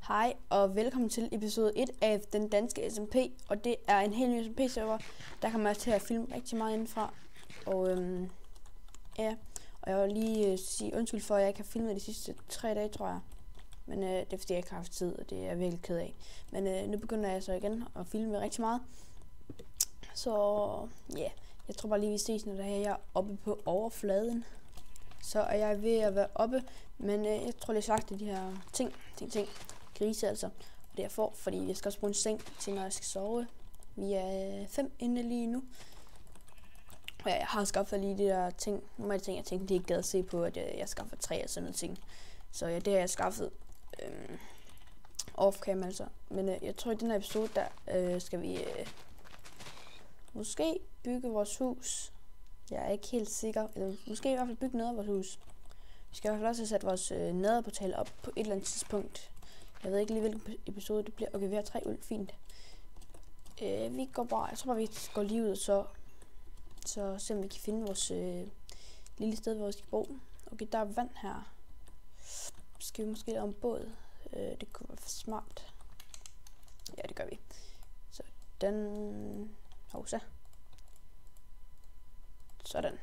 Hej og velkommen til episode 1 af den danske SMP, og det er en helt ny SMP-server, der kommer jeg til at filme rigtig meget indenfra. Og og jeg vil lige sige undskyld for, at jeg ikke har filmet de sidste 3 dage, tror jeg. Men det er fordi, jeg ikke har haft tid, og det er jeg virkelig ked af. Men nu begynder jeg så igen at filme rigtig meget. Så ja, jeg tror bare lige, vi ses, når jeg er oppe på overfladen. Så er jeg ved at være oppe, men jeg tror, det er sagt, at de her ting. Grise altså. Og det er fordi jeg skal også bruge en seng til, når jeg skal sove. Vi er 5 inde lige nu. Og jeg har skaffet lige de der ting. Nogle af de ting, jeg tænkte, de ikke gad at se på, at jeg skaffer 3 og sådan noget ting. Så ja, det har jeg skaffet off-cam altså. Men jeg tror, i den her episode, der skal vi måske bygge vores hus. Jeg er ikke helt sikker. Eller måske i hvert fald bygge noget af vores hus. Vi skal i hvert fald også have sat vores nederportal op på et eller andet tidspunkt. Jeg ved ikke lige, hvilken episode det bliver. Okay, vi har 3 uld. Fint. Vi går bare... Jeg tror bare, vi går lige ud og så se, om vi kan finde vores lille sted, hvor vi skal bo. Okay, der er vand her. Skal vi måske lave en båd? Det kunne være for smart. Ja, det gør vi. Så den... Sådan.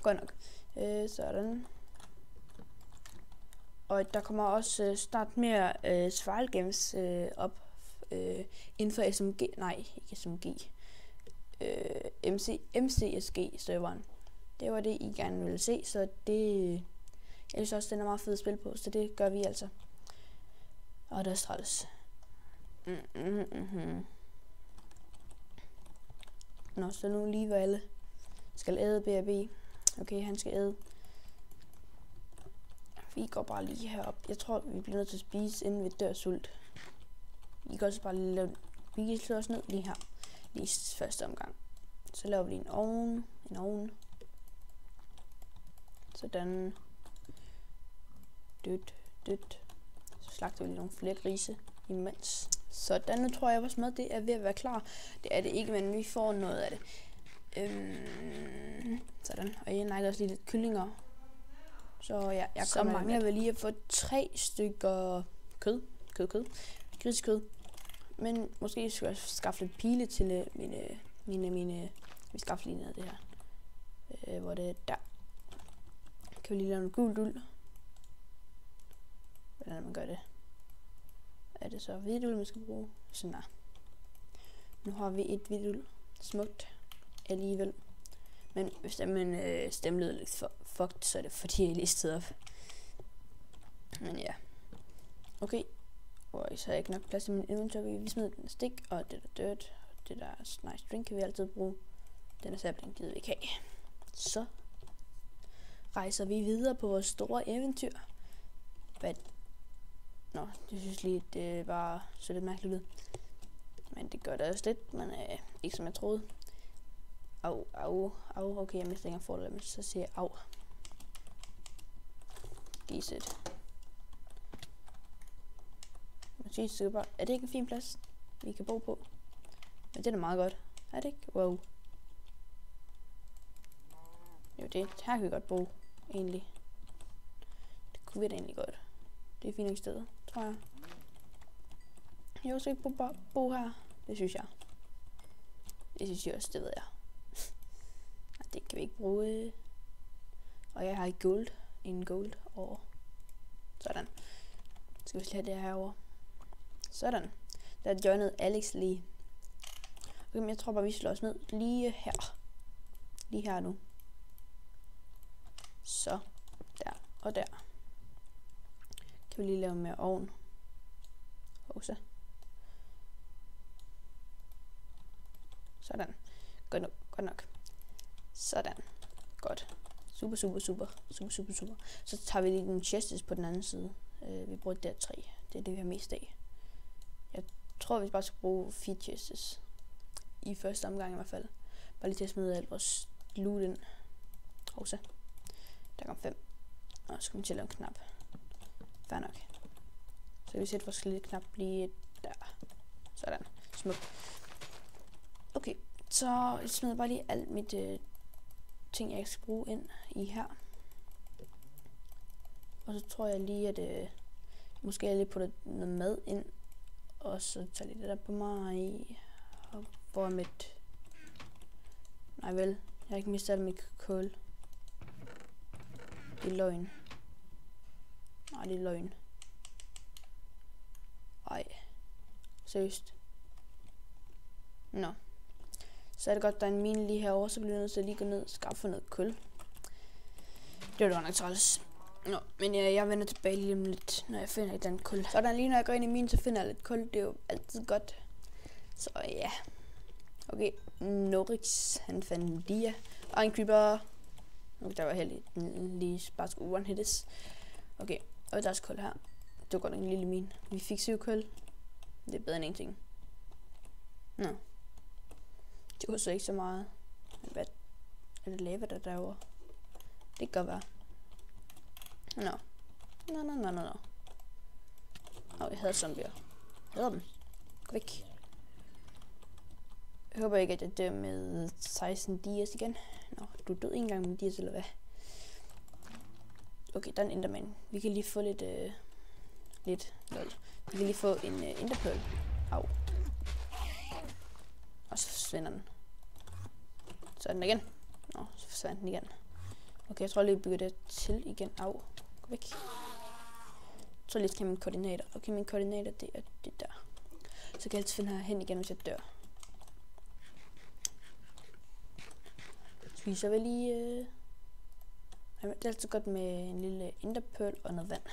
Godt nok. Sådan. Og der kommer også snart mere survival games op inden for SMG. Nej, ikke SMG. MCSG-serveren. Det var det, I gerne ville se, så det... Jeg synes også, den er meget fed at spille på, så det gør vi altså. Og der er træls. Nå, så nu lige hvor alle skal æde BRB. Okay, han skal æde. Vi går bare lige herop. Jeg tror, vi bliver nødt til at spise, inden vi dør sult. Vi kan også bare lige lave... Vi kan slå os ned lige her. Lige første omgang. Så laver vi lige en ovn. Sådan. Dødt. Så slagter vi lige nogle flere grise imens. Sådan, nu tror jeg, at vores mad det er ved at være klar. Det er det ikke, men vi får noget af det. Sådan. Og jeg nækker også lige lidt kyllinger. Så ja, så mangler vi lige at få 3 stykker kød. Grisekød. Men måske skal jeg skaffe lidt pile til mine vi skaffer lige noget af det her. Hvor det er der. Kan vi lige lave noget gult uld? Hvordan man gør det? Er det så hvidt uld, man skal bruge? Sådan der. Nu har vi et hvidt uld. Smukt alligevel. Men hvis man stemmer lidt fucked, så er det fordi jeg listede op. Men ja. Okay. Og så har jeg ikke nok plads i min inventory. Vi smider den stik, og det der dirt. Det der nice drink kan vi altid bruge. Den er sabling, givet vi ikke have. Så rejser vi videre på vores store eventyr. Nå, det synes lige, det var så lidt mærkeligt ud. Men det gør det også lidt, men ikke som jeg troede. Au. Okay, jeg mister ikke engang fordel, så siger jeg au. Giset. Er det ikke en fin plads, vi kan bo på? Men det er da meget godt. Er det ikke? Wow. Jo, her kan vi godt bo, egentlig. Det kunne vi da egentlig godt. Det er fint nok sted, tror jeg. Jeg også ikke bo her. Det synes jeg. Det synes jeg også, det ved jeg. Det kan vi ikke bruge. Og jeg har ikke gold. En gold over. Sådan. Skal vi have det herovre. Sådan. Der joinede Alex lige. Okay, men jeg tror bare, vi slår os ned lige her. Lige her nu. Så. Der og der. Kan vi lige lave mere ovn. Også. Sådan. Godt nok. Sådan. Godt. Super. Så tager vi lige den chests på den anden side. Vi bruger der 3. Det er det, vi har mest af. Jeg tror, vi bare skal bruge 4 chests. I første omgang i hvert fald. Bare lige til at smide alt vores loot ind. Også. Der kom 5. Og så skal vi til at lave en knap. Fair nok. Så kan vi sætte vores lille knap lige der. Sådan. Smuk. Okay. Så jeg smider bare lige alt mit ting, jeg skal bruge ind i her. Og så tror jeg lige, at Måske jeg lige putter noget mad ind. Og så tager lige det der på mig. Og hvor er mit... Nej vel, jeg har ikke mistet alt mit kål. Det er løgn. Nej, det er løgn. Ej. Seriøst. Nå. Så er det godt, der er en mine lige herovre, så bliver jeg nødt til at lige gå ned og skaffe noget kul. Det var da nok træls. Nå, men jeg vender tilbage lige om lidt, når jeg finder et andet kul. Sådan lige når jeg går ind i minen, så finder jeg lidt kul. Det er jo altid godt. Så ja. Okay, Norix, han fandt en dia. Og en creeper. Okay, der var heldigt. Den lige bare skulle one-hittes. Okay, og der er kul her. Det var godt en lille mine. Vi fik 7 kul. Det er bedre end ingenting. Nå. Det var så ikke så meget. Hvad? Er det lava, der derovre? Det kan godt være. Nå. Jeg hader zombier. Jeg hader dem. Gå væk. Jeg håber ikke, at jeg dør med 16 dias igen. Nå, du er død en gang med dias, eller hvad? Okay, der er en enderman. Vi kan lige få lidt... Lol. Vi kan lige få en enderpearl. Au. Og så forsvinder den. Så er den igen. Nå, så forsvandt den igen. Okay, jeg tror lige, vi bygger det til igen. Au. Gå væk. Jeg tror lige, jeg skal have mine koordinater. Okay, mine koordinater, det er det der. Så kan jeg altid finde herhen igen, hvis jeg dør. Spiser vi lige... Det er altid godt med en lille enderpearl og noget vand.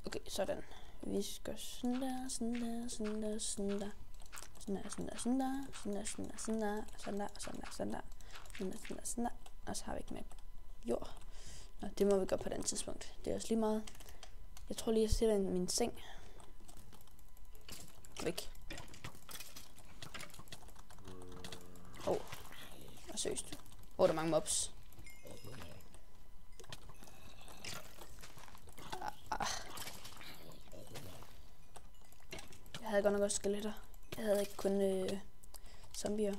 Okay, sådan. Vi skal sådan der. Og så har vi ikke mere jord. Nå, det må vi gøre på et andet tidspunkt. Det er også lige meget. Jeg tror lige, jeg sætter min seng. Væk. Og seriøst. Der er mange mobs. Jeg havde godt nok også skeletter. Jeg havde ikke kun zombier.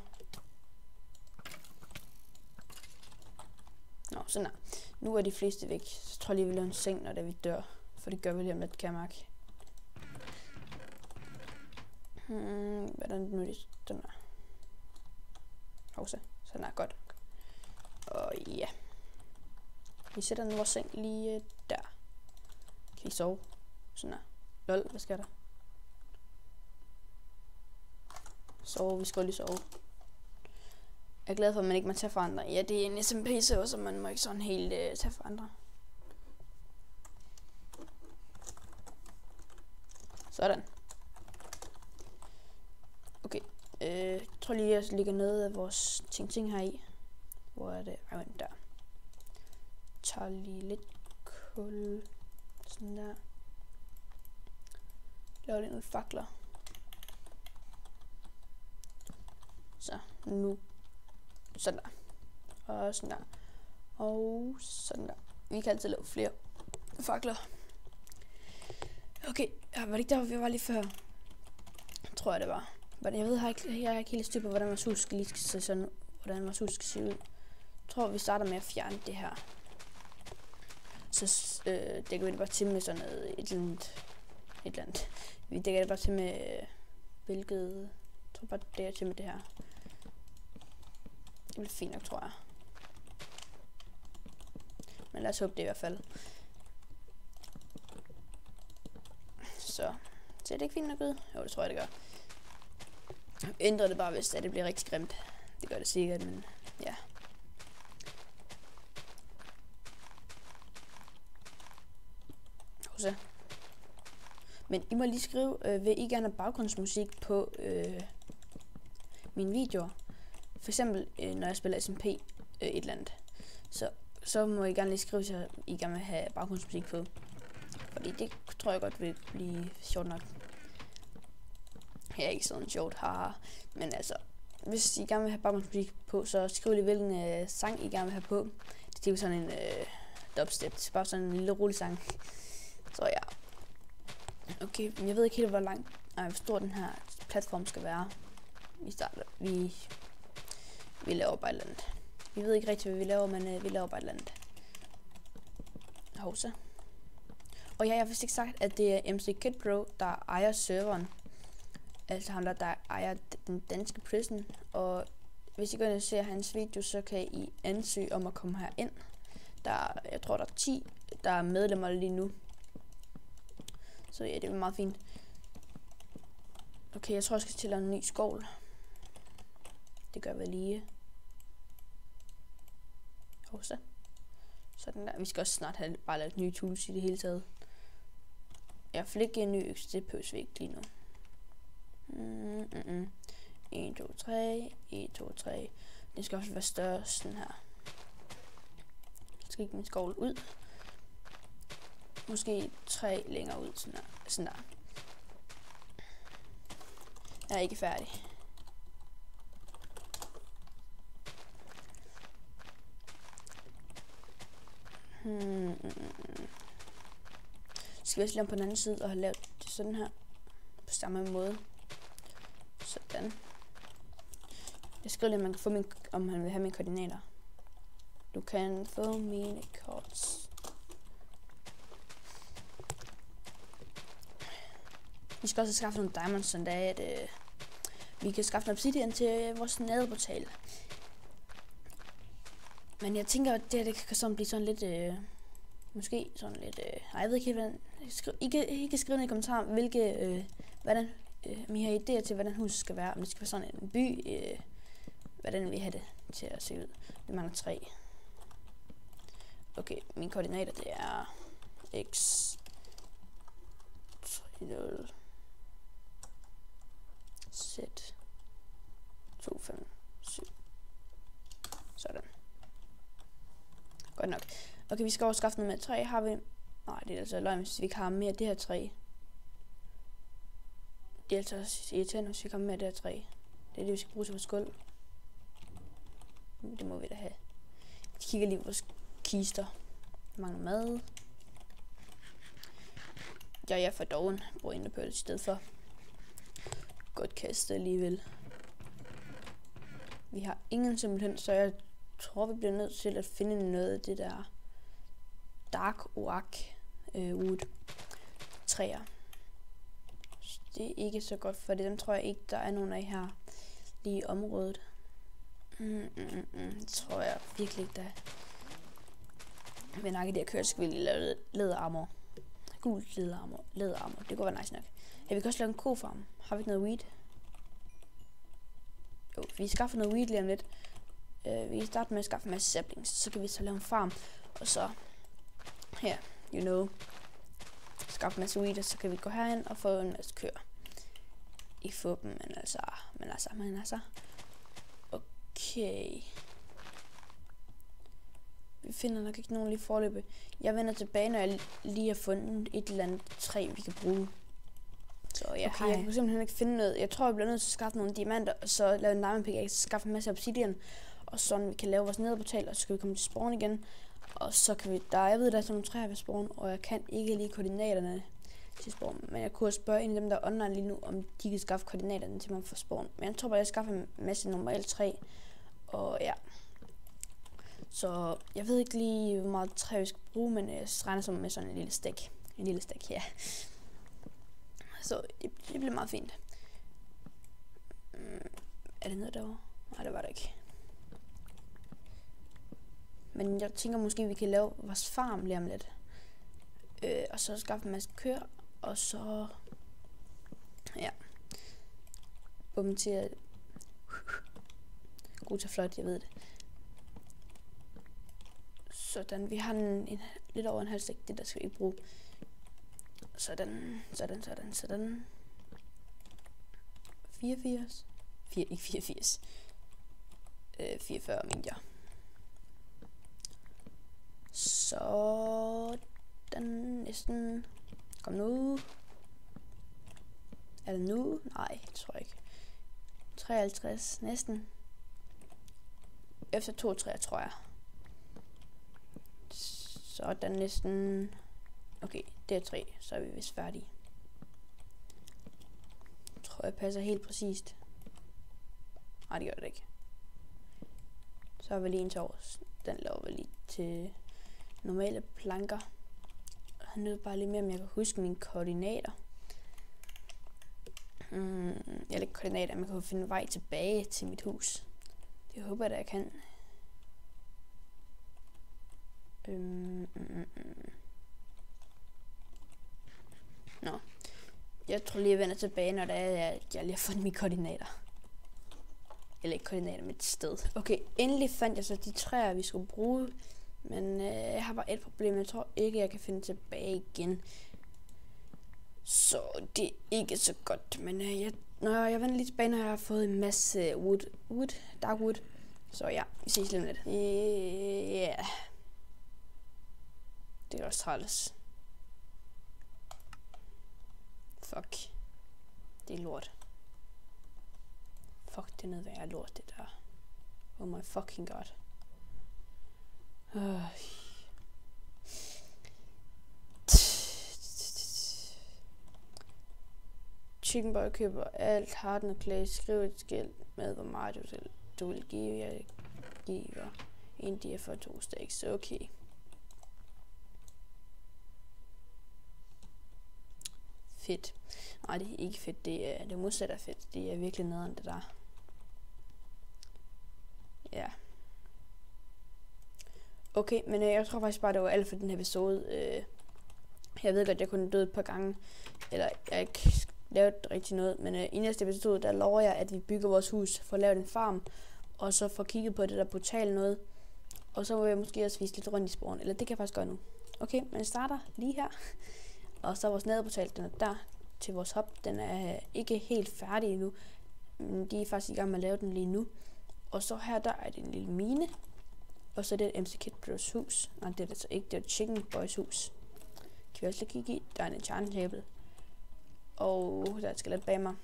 Nå, sådan der. Nu er de fleste væk. Så tror jeg lige, vi laver en seng, når vi dør. For det gør vi lige om lidt, kan jeg mærke. Hvordan nu er det? Den der. Pause. Sådan der, godt. Og ja. Vi sætter nu vores seng lige der. Kan I sove? Sådan der. Lol, hvad sker der? Sove, vi skal lige sove. Jeg er glad for, at man ikke må tage for andre. Ja, det er en SMP-server, så man må ikke sådan helt tage for andre. Sådan. Okay. Jeg tror lige, jeg lægger noget af vores ting her i. Hvor er det? Der. Tager lige lidt kul. Sådan der. Laver lidt nogle fakler. Så nu. Sådan der. Og sådan der. Og sådan der. Vi kan altid lave flere fakler. Okay, var det ikke der, hvor vi var lige før? Tror jeg, det var. Men jeg ved, jeg har ikke helt styr på, hvordan vores hus skal se sådan, hvordan vores hus skal se ud. Jeg tror, vi starter med at fjerne det her. Så dækker vi det bare til med sådan noget, et eller andet. Vi dækker det bare til med, hvilket, jeg tror bare, det er til med det her. Det bliver fint nok, tror jeg. Men lad os håbe det i hvert fald. Så ser det ikke fint nok ud? Jo, det tror jeg, det gør. Ændrer det bare, hvis det bliver rigtig grimt. Det gør det sikkert, men ja. Så. Men I må lige skrive, vil I gerne have baggrundsmusik på mine videoer? For eksempel, når jeg spiller SMP et eller andet. Så må I gerne lige skrive, så I gerne vil have baggrundsmusik på. Fordi det tror jeg godt vil blive sjovt nok. Ja, ikke sådan sjovt, haha. Men altså, hvis I gerne vil have baggrundsmusik på, så skriv lige, hvilken sang I gerne vil have på. Det er jo sådan en dubstep. Det er bare sådan en lille rolig sang. Så ja. Okay, men jeg ved ikke helt, hvor stor den her platform skal være. Vi laver bare et eller andet. Vi ved ikke rigtig, hvad vi laver, men vi laver bare et eller andet. Hovsa. Og ja, jeg har vist ikke sagt, at det er MC Kid Bro, der ejer serveren. Altså ham, der ejer den danske prison. Og hvis I går ind og ser hans video, så kan I ansøge om at komme her ind. Jeg tror, der er 10, der er medlemmer lige nu. Så ja, det er meget fint. Okay, jeg tror, jeg skal til en ny skål. Det gør vi lige. Så. Sådan der. Vi skal også snart have bare lavet nye tools i det hele taget. Jeg flækker en ny økse, det pøs vi ikke lige nu. 1, 2, 3. 1, 2, 3. Den skal også være større, sådan her. Jeg skal ikke min skovl ud. Måske 3 længere ud, sådan der. Jeg er ikke færdig. Skal vi også lave på den anden side og have lavet det sådan her. På samme måde. Sådan. Jeg skriver lige, at man kan få om han vil have mine koordinater. Du kan få mine korts. Vi skal også skaffe nogle diamonds, sådan at vi kan skaffe en obsidian til vores nadeportal. Men jeg tænker, at det kan sådan blive sådan lidt, måske sådan lidt, jeg ved ikke helt, I kan skrive ned i kommentarer, hvordan I har idéer til, hvordan huset skal være. Om det skal være sådan en by, hvordan vi have det til at se ud. Vi mangler 3. Okay, mine koordinater, det er x 3, z 2, 5, 7. Sådan. Godt nok. Okay, vi skal også skaffe noget med 3. Har vi... Nej, det er altså løgn, hvis vi ikke har mere af det her 3. Det er altså irriterende, hvis vi ikke har mere af det her 3. Det er det, vi skal bruge til vores gulv. Det må vi da have. Vi kigger lige på vores kister. Mangler mad. Jeg er for doven. Bruger en på det i stedet for. Godt kastet alligevel. Vi har ingen simpelthen, så jeg tror, vi bliver nødt til at finde noget af det der dark oak wood træer. Det er ikke så godt, for dem tror jeg ikke, der er nogen af her lige i området. Det tror jeg virkelig ikke, der er. Men nok i det her kørt, skal vi lige lave læderarmor. Gul læderarmor. Det kunne være nice nok. Ja, vi kan også lave en kofarm. Har vi ikke noget weed? Jo, vi skaffer noget weed lige om lidt. Vi starter med at skaffe en masse saplings, så kan vi så lave en farm. Og så, her, skaffe en masse weed, og så kan vi gå herind og få en masse køer. Ikke få dem, men altså. Okay. Vi finder nok ikke nogen lige forløbet. Jeg vender tilbage, når jeg lige har fundet et eller andet træ, vi kan bruge. Så ja, okay, jeg kan simpelthen ikke finde noget. Jeg tror, jeg bliver nødt til at skaffe nogle diamanter, og så lave en diamond pickaxe, skaffe en masse obsidian, og sådan vi kan lave vores nederportal, og så kan vi komme til spawn igen. Og så kan vi, jeg ved, der er sådan nogle træer ved spawn, og jeg kan ikke lige koordinaterne til spawn. Men jeg kunne spørge en af dem, der er online lige nu, om de kan skaffe koordinaterne til mig for spawn. Men jeg tror bare, jeg skaffer en masse normalt træ, og ja. Så jeg ved ikke lige, hvor meget træ vi skal bruge, men jeg regner som med sådan en lille stik. En lille stik, ja. Så det bliver meget fint. Er det noget derovre? Nej, det var det ikke. Men jeg tænker måske, vi kan lave vores farm lige om lidt. Og så skaffe en masse køer, og så... Ja. Bum til at... God til flot, jeg ved det. Sådan, vi har lidt over en halv stik, det der skal vi ikke bruge. Sådan. 84. Ikke 84. 44 mener jeg. Sådan. Næsten. Kom nu. Er det nu? Nej, det tror jeg ikke. 53. Næsten. Efter 2 træer, tror jeg. Sådan næsten. Okay, det er 3, så er vi vist færdige. Jeg tror, jeg passer helt præcist. Nej, det gør det ikke. Så har vi lige en til overs. Den laver vi lige til normale planker. Jeg nød bare lige mere, om jeg kan huske mine koordinater. Eller ikke koordinater, men jeg kan finde vej tilbage til mit hus. Det håber jeg, at jeg kan. Nå. Jeg tror lige, jeg vender tilbage, når det er, at jeg lige har fundet mine koordinater. Eller ikke koordinater, men et sted. Okay, endelig fandt jeg så de træer, vi skulle bruge. Men jeg har bare et problem. Jeg tror ikke, jeg kan finde tilbage igen. Så det er ikke så godt. Men når jeg vender lige tilbage, når jeg har fået en masse dark wood. Så ja, vi ses lige om lidt. Yeah. Det er også træls. Fuck. Det er lort. Fuck, det er noget værre lort, det der. Oh my fucking god. Chicken Boy køber alt harden og clay. Skriv et skilt med, hvor meget du vil give. Jeg giver en dia for 2 stacks. Okay. Fedt. Nej, det er ikke fedt. Det modsatte er fedt. Det er virkelig nederen, det der. Ja. Okay, men jeg tror faktisk bare, det var alt for den her episode. Jeg ved godt, jeg kunne dø et par gange. Eller jeg ikke lavet rigtig noget. Men i næste episode, der lover jeg, at vi bygger vores hus. Får lavet en farm. Og så får kigget på det der portal noget. Og så vil jeg måske også vise lidt rundt i sporen. Eller det kan jeg faktisk gøre nu. Okay, men jeg starter lige her. Og så vores nederportal, den er der til vores hop. Den er ikke helt færdig endnu. Men de er faktisk i gang med at lave den lige nu. Og så her, der er det en lille mine. Og så er det et MC Kid Bros hus. Nej, det er det så ikke. Det er et Chicken Boys hus. Kan vi også lige kigge i. Der er en enchanting table. Og der er et skelet bag mig.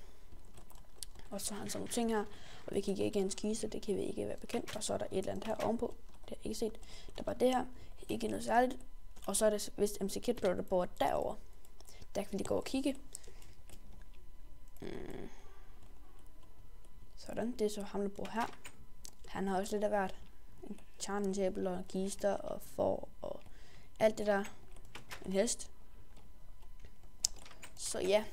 Og så har han sådan nogle ting her. Og vi kigger ikke i hans kiste. Det kan vi ikke være bekendt. Og så er der et eller andet her ovenpå. Det har jeg ikke set. Der er bare det her. Ikke noget særligt. Og så er det vist MC Kid Bro, der bor derovre. Der kan vi lige gå og kigge. Sådan, det er så ham, der bor her. Han har også lidt af hvert. En enchanting table og kister og får og alt det der. En hest. Så ja.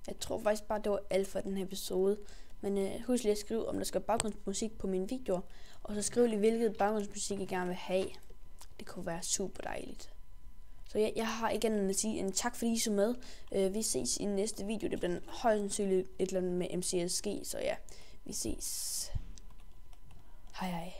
Jeg tror faktisk bare, det var alt for den her episode. Men husk lige at skrive, om der skal baggrundsmusik på mine videoer. Og så skriv lige, hvilket baggrundsmusik I gerne vil have. Det kunne være super dejligt. Så ja, jeg har ikke andet at sige en tak fordi I så med. Vi ses i næste video. Det bliver højst sandsynligt et eller andet med MCSG. Så ja, vi ses. Hej hej.